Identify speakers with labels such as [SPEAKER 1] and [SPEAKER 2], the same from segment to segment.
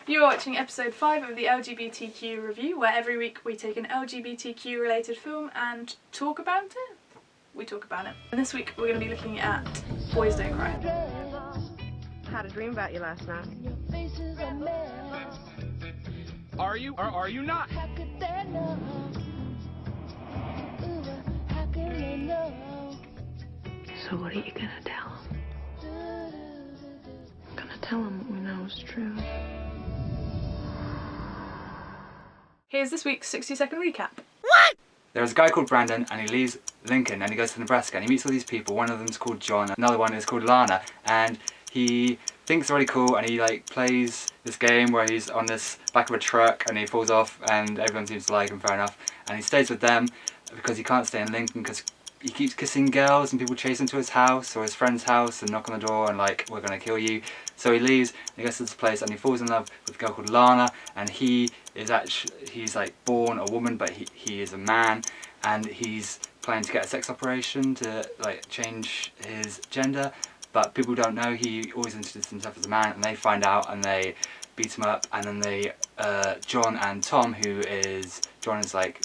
[SPEAKER 1] You are watching episode 5 of the LGBTQ review, where every week we take an LGBTQ related film and talk about it. We talk about it. And this week we're going to be looking at Boys Don't Cry.
[SPEAKER 2] Had a dream about you last night.
[SPEAKER 3] Are you or are you not?
[SPEAKER 2] So what are you gonna tell him? Gonna tell him what we know is true.
[SPEAKER 1] Here's this week's 60-second recap.
[SPEAKER 4] What? There's a guy called Brandon and he leaves Lincoln and he goes to Nebraska and he meets all these people. One of them's called John, another one is called Lana, and he thinks they're really cool and he like plays this game where he's on this back of a truck and he falls off and everyone seems to like him, fair enough, and he stays with them because he can't stay in Lincoln because he keeps kissing girls and people chase him to his house or his friend's house and knock on the door and like, we're gonna kill you. So he leaves and he goes to this place and he falls in love with a girl called Lana, and he's like born a woman but he is a man, and he's planning to get a sex operation to like change his gender, but people don't know he always introduces himself as a man, and they find out and they beat him up, and then they John and Tom, John is like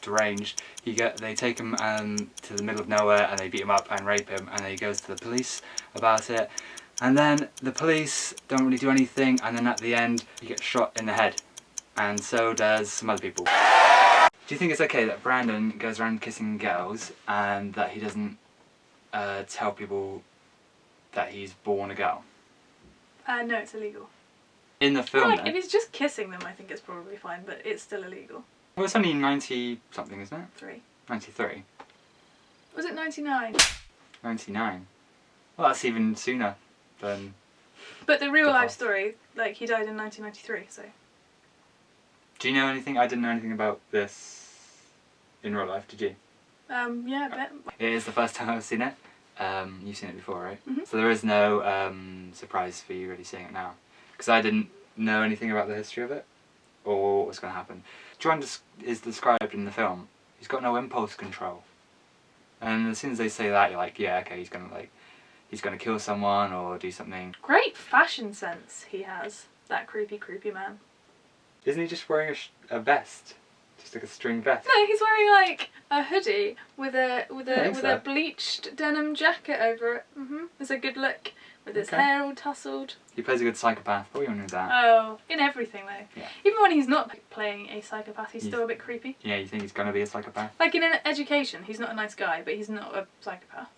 [SPEAKER 4] deranged, they take him to the middle of nowhere and they beat him up and rape him, and then he goes to the police about it, and then the police don't really do anything, and then at the end he gets shot in the head, and so does some other people. Do you think it's okay that Brandon goes around kissing girls and that he doesn't tell people that he's born a girl?
[SPEAKER 1] No, it's illegal.
[SPEAKER 4] In the film,
[SPEAKER 1] if he's just kissing them, I think it's probably fine, but it's still illegal.
[SPEAKER 4] Well, it's only 90 something, isn't it?
[SPEAKER 1] 3.
[SPEAKER 4] 93.
[SPEAKER 1] Was it 99?
[SPEAKER 4] 99. Well, that's even sooner than...
[SPEAKER 1] But the real life story, like, he died in 1993, so...
[SPEAKER 4] Do you know anything? I didn't know anything about this in real life, did you?
[SPEAKER 1] Yeah, a bit.
[SPEAKER 4] It is the first time I've seen it. You've seen it before, right?
[SPEAKER 1] Mm-hmm.
[SPEAKER 4] So there is no surprise for you really seeing it now. Because I didn't know anything about the history of it, or what was going to happen. John is described in the film. He's got no impulse control. And as soon as they say that, you're like, yeah, okay, he's gonna kill someone or do something.
[SPEAKER 1] Great fashion sense he has, that creepy man.
[SPEAKER 4] Isn't he just wearing a vest? Just like a string vest?
[SPEAKER 1] No, he's wearing like a hoodie with a bleached denim jacket over it. It's a good look, with his hair all tousled.
[SPEAKER 4] He plays a good psychopath. What do you want to do that?
[SPEAKER 1] Oh, in everything though.
[SPEAKER 4] Yeah.
[SPEAKER 1] Even when he's not playing a psychopath, he's still a bit creepy.
[SPEAKER 4] Yeah, you think he's gonna be a psychopath?
[SPEAKER 1] Like in Education, he's not a nice guy, but he's not a psychopath.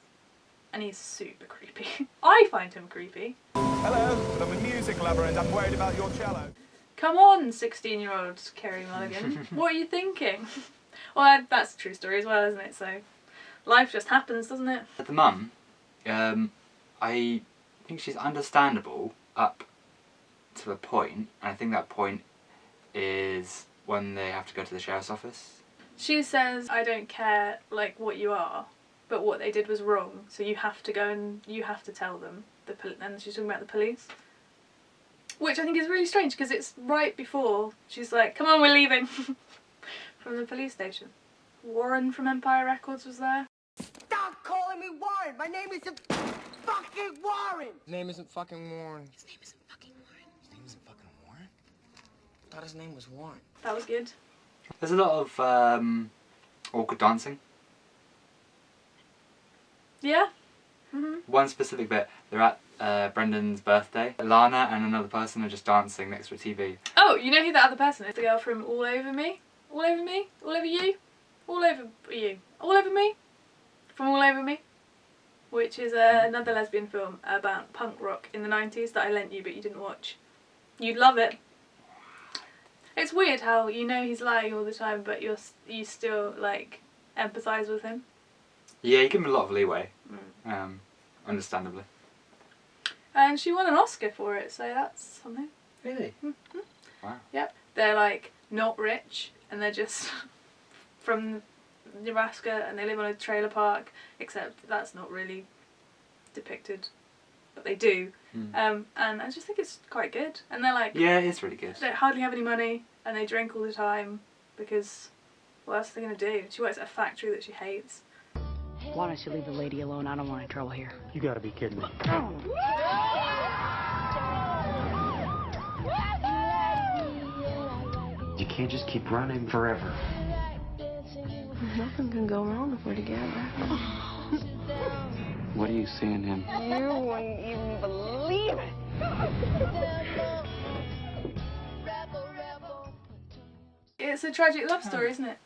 [SPEAKER 1] And he's super creepy. I find him creepy.
[SPEAKER 3] Hello, but I'm a music lover and I'm worried about your cello.
[SPEAKER 1] Come on, 16-year-old Kerry Mulligan. What are you thinking? Well, that's a true story as well, isn't it? So, life just happens, doesn't it?
[SPEAKER 4] The mum, I think she's understandable up to a point, and I think that point is when they have to go to the sheriff's office.
[SPEAKER 1] She says, I don't care, like, what you are, but what they did was wrong, so you have to go and you have to tell them. And she's talking about the police. Which I think is really strange, because it's right before she's like, come on, we're leaving from the police station. Warren from Empire Records was there.
[SPEAKER 5] Stop calling me Warren! My name isn't fucking Warren!
[SPEAKER 6] His name isn't fucking Warren.
[SPEAKER 5] His name isn't fucking Warren.
[SPEAKER 6] His name isn't fucking Warren? I thought his name was Warren.
[SPEAKER 1] That was good.
[SPEAKER 4] There's a lot of awkward dancing.
[SPEAKER 1] Yeah?
[SPEAKER 4] One specific bit, they're at Brendan's birthday. Lana and another person are just dancing next to a TV.
[SPEAKER 1] Oh, you know who that other person is? The girl from All Over Me? All Over Me? All Over You? All Over You? All Over Me? From All Over Me? Which is another lesbian film about punk rock in the 90s that I lent you but you didn't watch. You'd love it. It's weird how you know he's lying all the time but you still like empathise with him.
[SPEAKER 4] Yeah, you give him a lot of leeway. Understandably.
[SPEAKER 1] And she won an Oscar for it, so that's something.
[SPEAKER 4] Really? Wow.
[SPEAKER 1] Yep. They're like not rich and they're just from Nebraska and they live on a trailer park, except that's not really depicted, but they do. And I just think it's quite good. And they're like,
[SPEAKER 4] yeah, it's really good.
[SPEAKER 1] They hardly have any money and they drink all the time because what else are they going to do? She works at a factory that she hates.
[SPEAKER 7] Why don't you leave the lady alone? I don't want any trouble here.
[SPEAKER 8] You gotta be kidding me. You can't just keep running forever.
[SPEAKER 2] Nothing can go wrong if we're together.
[SPEAKER 8] What do you see in him?
[SPEAKER 2] You wouldn't even believe it.
[SPEAKER 1] It's a tragic love story, isn't it?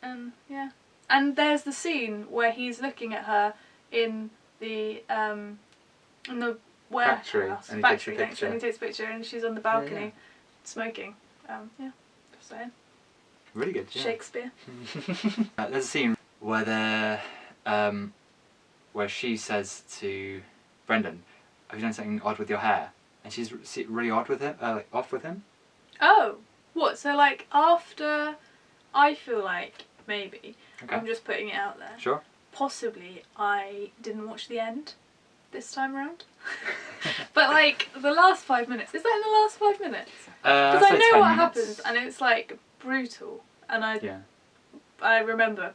[SPEAKER 1] Yeah. And there's the scene where he's looking at her in the warehouse
[SPEAKER 4] factory, and he takes a
[SPEAKER 1] thanks,
[SPEAKER 4] picture.
[SPEAKER 1] and he takes a picture, and she's on the balcony smoking. Yeah, just saying.
[SPEAKER 4] Really good. Yeah.
[SPEAKER 1] Shakespeare.
[SPEAKER 4] There's a scene where where she says to Brendan, "Have you done something odd with your hair?" And she's really odd with him, like off with him.
[SPEAKER 1] Oh, what? So like after, I feel like maybe I'm just putting it out there.
[SPEAKER 4] Sure.
[SPEAKER 1] Possibly I didn't watch the end this time around. But like the last 5 minutes, is that in the last 5 minutes? Because I know what happens and it's like brutal, and I remember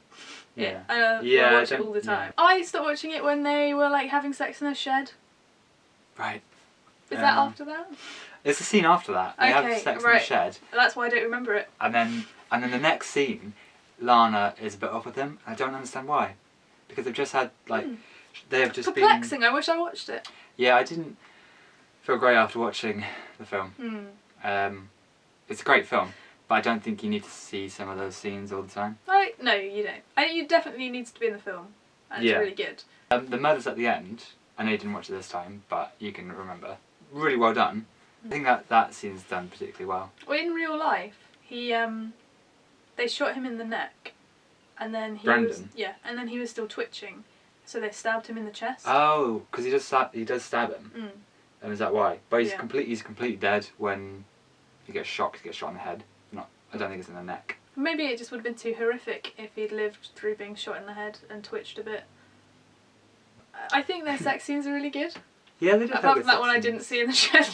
[SPEAKER 1] it. I watch it all the time. I stopped watching it when they were like having sex in a shed.
[SPEAKER 4] Right.
[SPEAKER 1] Is that after that?
[SPEAKER 4] It's the scene after that. They have sex in the shed.
[SPEAKER 1] That's why I don't remember it.
[SPEAKER 4] And then the next scene, Lana is a bit off with him. I don't understand why. Because they've just had like they have just
[SPEAKER 1] perplexing.
[SPEAKER 4] been.
[SPEAKER 1] I wish I watched it.
[SPEAKER 4] Yeah, I didn't feel great after watching the film. It's a great film, but I don't think you need to see some of those scenes all the time.
[SPEAKER 1] No, you don't. You definitely needs to be in the film, and it's really good.
[SPEAKER 4] The murders at the end. I know you didn't watch it this time, but you can remember. Really well done. I think that scene's done particularly well.
[SPEAKER 1] Well, in real life, they shot him in the neck, and then and then he was still twitching, so they stabbed him in the chest.
[SPEAKER 4] Oh, because he does stab him. And is that why? But he's completely dead when he gets shot. He gets shot in the head. I don't think it's in the neck.
[SPEAKER 1] Maybe it just would have been too horrific if he'd lived through being shot in the head and twitched a bit. I think their sex scenes are really good.
[SPEAKER 4] Yeah, they did.
[SPEAKER 1] Apart from that one I didn't see in the shed.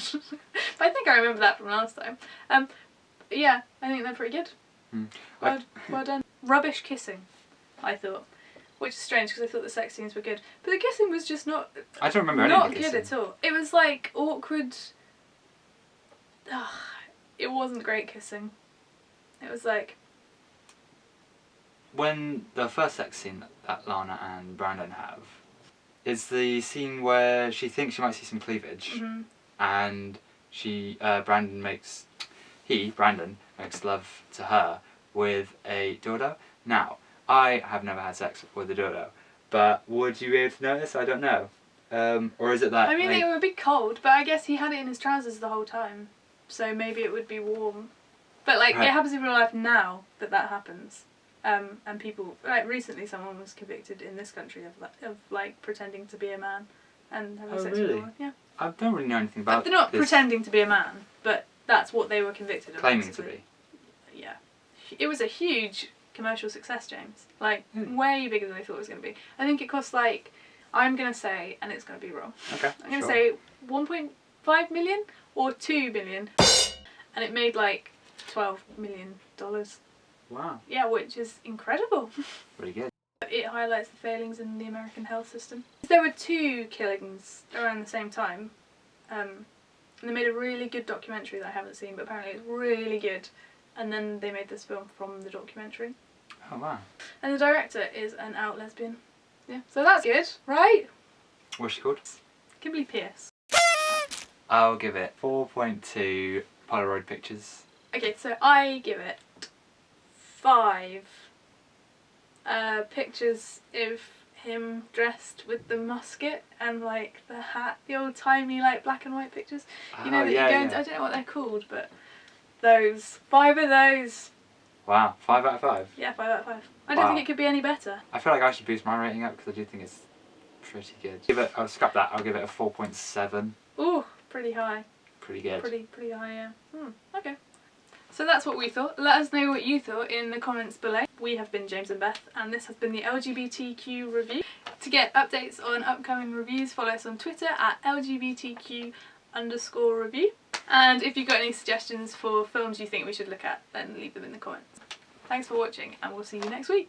[SPEAKER 1] But I think I remember that from last time. Yeah, I think they're pretty good. Well done. Rubbish kissing, I thought. Which is strange because I thought the sex scenes were good. But the kissing was just not...
[SPEAKER 4] I don't remember any of the kissing.
[SPEAKER 1] Not good at all. It was like awkward... It wasn't great kissing. It was like...
[SPEAKER 4] When the first sex scene that Lana and Brandon have is the scene where she thinks she might see some cleavage, and Brandon makes love to her with a dildo. Now, I have never had sex with a dildo, but would you be able to notice? I don't know. Or is it that...
[SPEAKER 1] I mean, they were a bit cold, but I guess he had it in his trousers the whole time, so maybe it would be warm. But like, it happens in real life now that happens. And people, like recently someone was convicted in this country of like pretending to be a man and having sex with a woman. Yeah.
[SPEAKER 4] I don't really know anything about
[SPEAKER 1] They're not pretending to be a man, but that's what they were convicted of.
[SPEAKER 4] Claiming to be.
[SPEAKER 1] Yeah. It was a huge commercial success, James. Like, way bigger than they thought it was going to be. I think it cost like, I'm going to say, and it's going to be wrong.
[SPEAKER 4] Okay.
[SPEAKER 1] I'm going to say 1.5 million or 2 billion. And it made like $12 million.
[SPEAKER 4] Wow.
[SPEAKER 1] Yeah, which is incredible.
[SPEAKER 4] Pretty good.
[SPEAKER 1] It highlights the failings in the American health system. There were 2 killings around the same time. And they made a really good documentary that I haven't seen, but apparently it's really good. And then they made this film from the documentary.
[SPEAKER 4] Oh wow.
[SPEAKER 1] And the director is an out lesbian. Yeah, so that's good, right?
[SPEAKER 4] What's she called?
[SPEAKER 1] Kimberly Pierce.
[SPEAKER 4] I'll give it 4.2 Polaroid pictures.
[SPEAKER 1] Okay, so I give it 5 pictures of him dressed with the musket and like the hat, the old timey like black and white pictures. You know that you go into, I don't know what they're called, but those 5 of those.
[SPEAKER 4] Wow, 5 out of 5.
[SPEAKER 1] Yeah, 5 out of 5. I don't think it could be any better.
[SPEAKER 4] I feel like I should boost my rating up because I do think it's pretty good. I'll scrap that. I'll give it a 4.7.
[SPEAKER 1] Ooh, pretty high.
[SPEAKER 4] Pretty good.
[SPEAKER 1] Pretty high, yeah. Okay. So that's what we thought. Let us know what you thought in the comments below. We have been James and Beth, and this has been the LGBTQ review. To get updates on upcoming reviews, follow us on Twitter at LGBTQ_review. And if you've got any suggestions for films you think we should look at, then leave them in the comments. Thanks for watching, and we'll see you next week.